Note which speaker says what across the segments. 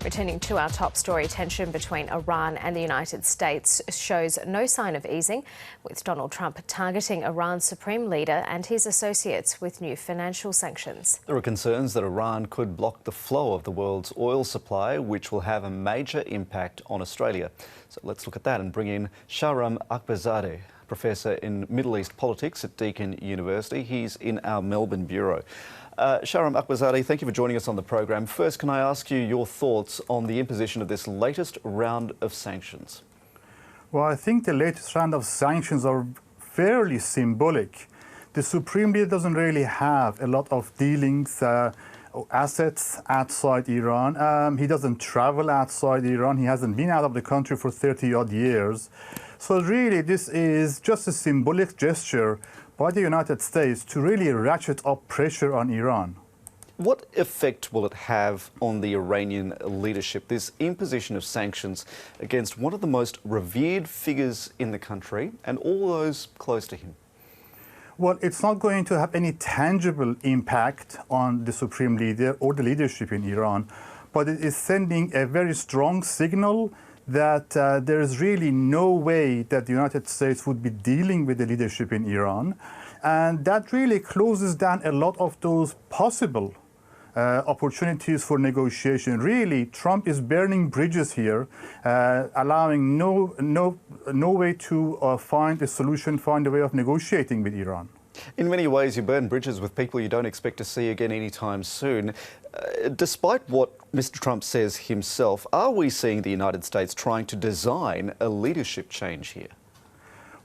Speaker 1: Returning to our top story, tension between Iran and the United States shows no sign of easing, with Donald Trump targeting Iran's supreme leader and his associates with new financial sanctions.
Speaker 2: There are concerns that Iran could block the flow of the world's oil supply, which will have a major impact on Australia. So let's look at that and bring in Shahram Akbarzadeh, Professor in Middle East Politics at Deakin University. He's in our Melbourne bureau. Shahram Akbarzadeh, thank you for joining us on the program. First, can I ask you your thoughts on the imposition of this latest round of sanctions?
Speaker 3: Well, I think the latest round of sanctions are fairly symbolic. The Supreme Leader doesn't really have a lot of dealings, assets outside Iran. He doesn't travel outside Iran. He hasn't been out of the country for 30-odd years. So really, this is just a symbolic gesture by the United States to really ratchet up pressure on Iran.
Speaker 2: What effect will it have on the Iranian leadership, this imposition of sanctions against one of the most revered figures in the country and all those close to him?
Speaker 3: Well, it's not going to have any tangible impact on the Supreme Leader or the leadership in Iran, but it is sending a very strong signal that there is really no way that the United States would be dealing with the leadership in Iran. And that really closes down a lot of those possible opportunities for negotiation. Really, Trump is burning bridges here, allowing no way to find a solution, find a way of negotiating with Iran.
Speaker 2: In many ways, you burn bridges with people you don't expect to see again anytime soon. Despite what Mr. Trump says himself, are we seeing the United States trying to design a leadership change here?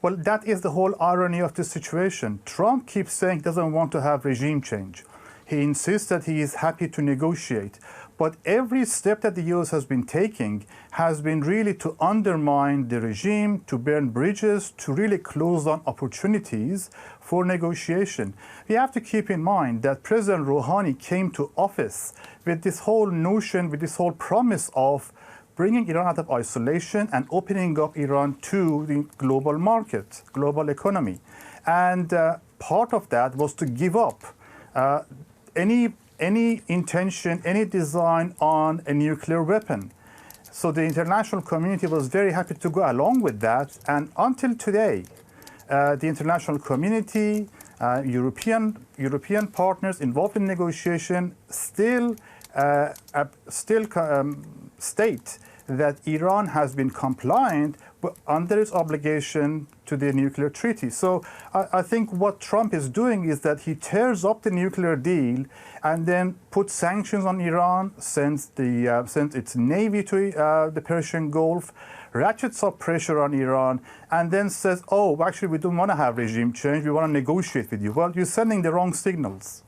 Speaker 3: Well, that is the whole irony of the situation. Trump keeps saying he doesn't want to have regime change. He insists that he is happy to negotiate. But every step that the U.S. has been taking has been really to undermine the regime, to burn bridges, to really close down opportunities for negotiation. We have to keep in mind that President Rouhani came to office with this whole notion, with this whole promise of bringing Iran out of isolation and opening up Iran to the global market, global economy. And part of that was to give up any intention, any design on a nuclear weapon. So the international community was very happy to go along with that. And until today, the international community, European partners involved in negotiation still state that Iran has been compliant under its obligation to the nuclear treaty. So I think what Trump is doing is that he tears up the nuclear deal and then puts sanctions on Iran, sends its navy to the Persian Gulf, ratchets up pressure on Iran, and then says, oh, actually, we don't want to have regime change. We want to negotiate with you. Well, you're sending the wrong signals.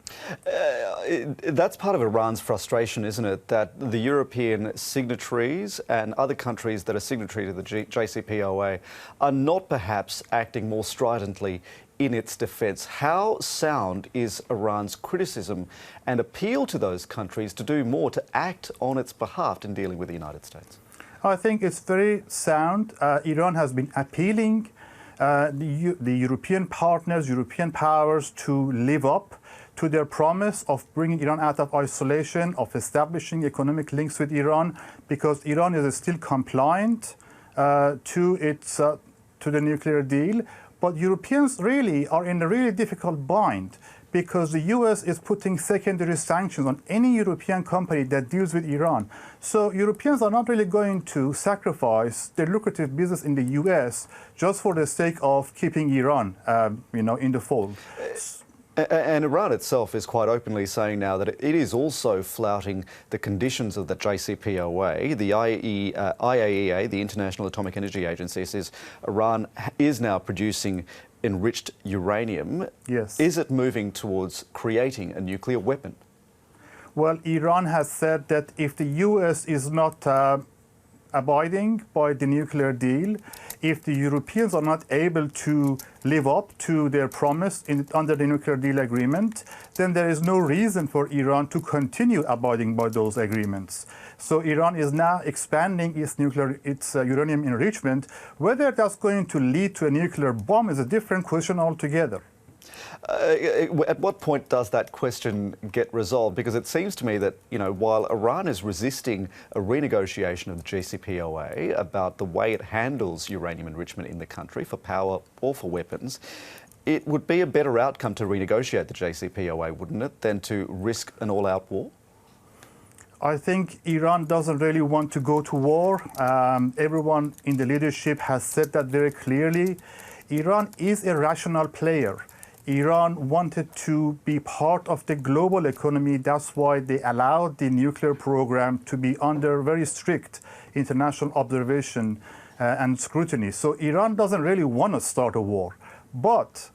Speaker 2: That's part of Iran's frustration, isn't it? That the European signatories and other countries that are signatory to the JCPOA are not perhaps acting more stridently in its defence. How sound is Iran's criticism and appeal to those countries to do more, to act on its behalf in dealing with the United States?
Speaker 3: I think it's very sound. Iran has been appealing the European partners, European powers to live up to their promise of bringing Iran out of isolation, of establishing economic links with Iran, because Iran is still compliant to the nuclear deal. But Europeans really are in a really difficult bind, because the U.S. is putting secondary sanctions on any European company that deals with Iran. So Europeans are not really going to sacrifice their lucrative business in the U.S. just for the sake of keeping Iran, in the fold.
Speaker 2: And Iran itself is quite openly saying now that it is also flouting the conditions of the JCPOA. The IAEA, the International Atomic Energy Agency, says Iran is now producing enriched uranium.
Speaker 3: Yes.
Speaker 2: Is it moving towards creating a nuclear weapon?
Speaker 3: Well, Iran has said that if the U.S. is not abiding by the nuclear deal, if the Europeans are not able to live up to their promise under the nuclear deal agreement, then there is no reason for Iran to continue abiding by those agreements. So Iran is now expanding its uranium enrichment. Whether that's going to lead to a nuclear bomb is a different question altogether.
Speaker 2: At what point does that question get resolved? Because it seems to me that, while Iran is resisting a renegotiation of the JCPOA about the way it handles uranium enrichment in the country for power or for weapons, it would be a better outcome to renegotiate the JCPOA, wouldn't it, than to risk an all-out war?
Speaker 3: I think Iran doesn't really want to go to war. Everyone in the leadership has said that very clearly. Iran is a rational player. Iran wanted to be part of the global economy. That's why they allowed the nuclear program to be under very strict international observation and scrutiny. So Iran doesn't really want to start a war. But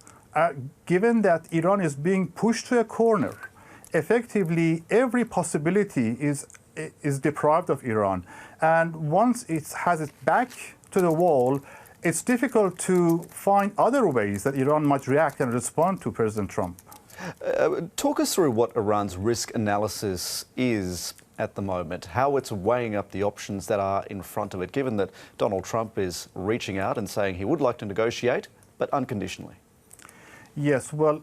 Speaker 3: given that Iran is being pushed to a corner, effectively every possibility is deprived of Iran. And once it has its back to the wall, it's difficult to find other ways that Iran might react and respond to President Trump.
Speaker 2: Talk us through what Iran's risk analysis is at the moment, how it's weighing up the options that are in front of it, given that Donald Trump is reaching out and saying he would like to negotiate, but unconditionally.
Speaker 3: Yes, well,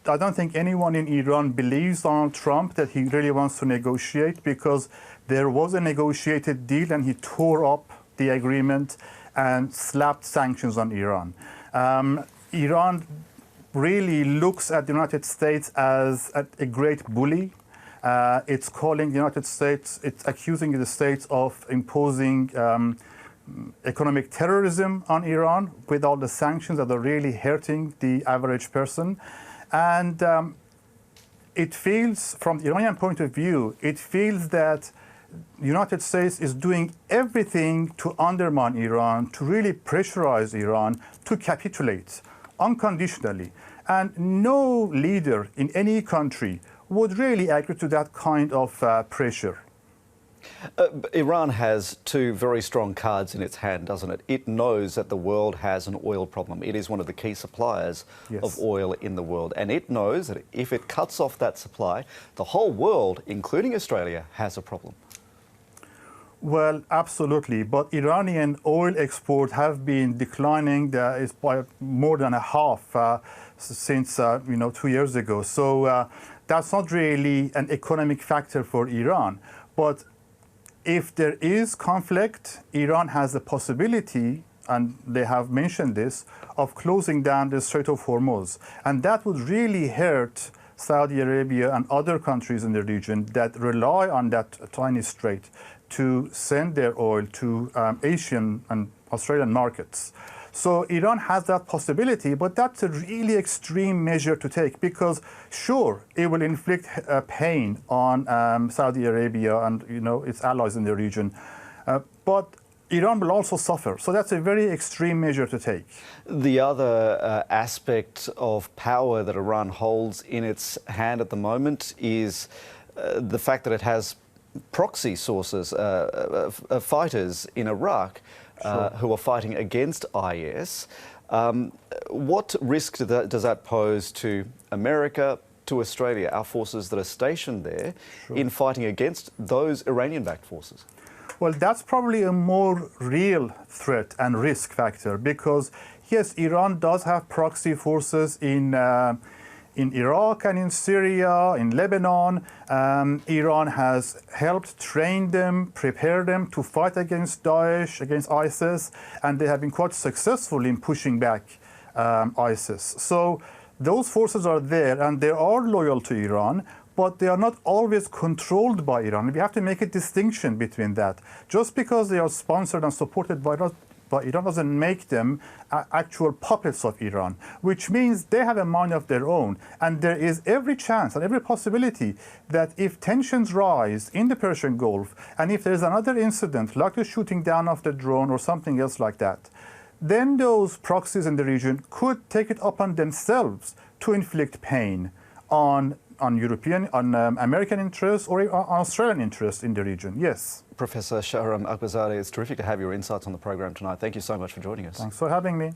Speaker 3: I don't think anyone in Iran believes Donald Trump that he really wants to negotiate, because there was a negotiated deal and he tore up the agreement and slapped sanctions on Iran. Iran really looks at the United States as a great bully. It's calling the United States, it's accusing the States of imposing economic terrorism on Iran with all the sanctions that are really hurting the average person. And it feels, from the Iranian point of view, it feels that the United States is doing everything to undermine Iran, to really pressurize Iran to capitulate unconditionally. And no leader in any country would really agree to that kind of pressure.
Speaker 2: Iran has two very strong cards in its hand, doesn't it? It knows that the world has an oil problem. It is one of the key suppliers of oil in the world. And it knows that if it cuts off that supply, the whole world, including Australia, has a problem.
Speaker 3: Well, absolutely. But Iranian oil exports have been declining by more than a half since 2 years ago. So that's not really an economic factor for Iran. But if there is conflict, Iran has the possibility, and they have mentioned this, of closing down the Strait of Hormuz. And that would really hurt Saudi Arabia and other countries in the region that rely on that tiny strait to send their oil to Asian and Australian markets. So Iran has that possibility, but that's a really extreme measure to take, because sure, it will inflict pain on Saudi Arabia and its allies in the region, but Iran will also suffer. So that's a very extreme measure to take.
Speaker 2: The other aspect of power that Iran holds in its hand at the moment is the fact that it has proxy sources, fighters in Iraq who are fighting against IS. What risk does that pose to America, to Australia, our forces that are stationed there, in fighting against those Iranian-backed forces?
Speaker 3: Well, that's probably a more real threat and risk factor, because yes, Iran does have proxy forces in Iraq and in Syria, in Lebanon. Iran has helped train them, prepare them to fight against Daesh, against ISIS, and they have been quite successful in pushing back ISIS. So those forces are there, and they are loyal to Iran, but they are not always controlled by Iran. We have to make a distinction between that. Just because they are sponsored and supported by Iran doesn't make them actual puppets of Iran, which means they have a mind of their own. And there is every chance and every possibility that if tensions rise in the Persian Gulf, and if there's another incident like the shooting down of the drone or something else like that, then those proxies in the region could take it upon themselves to inflict pain on European, on American interests or on Australian interests in the region, yes.
Speaker 2: Professor Shahram Akbarzadeh, it's terrific to have your insights on the program tonight. Thank you so much for joining us.
Speaker 3: Thanks for having me.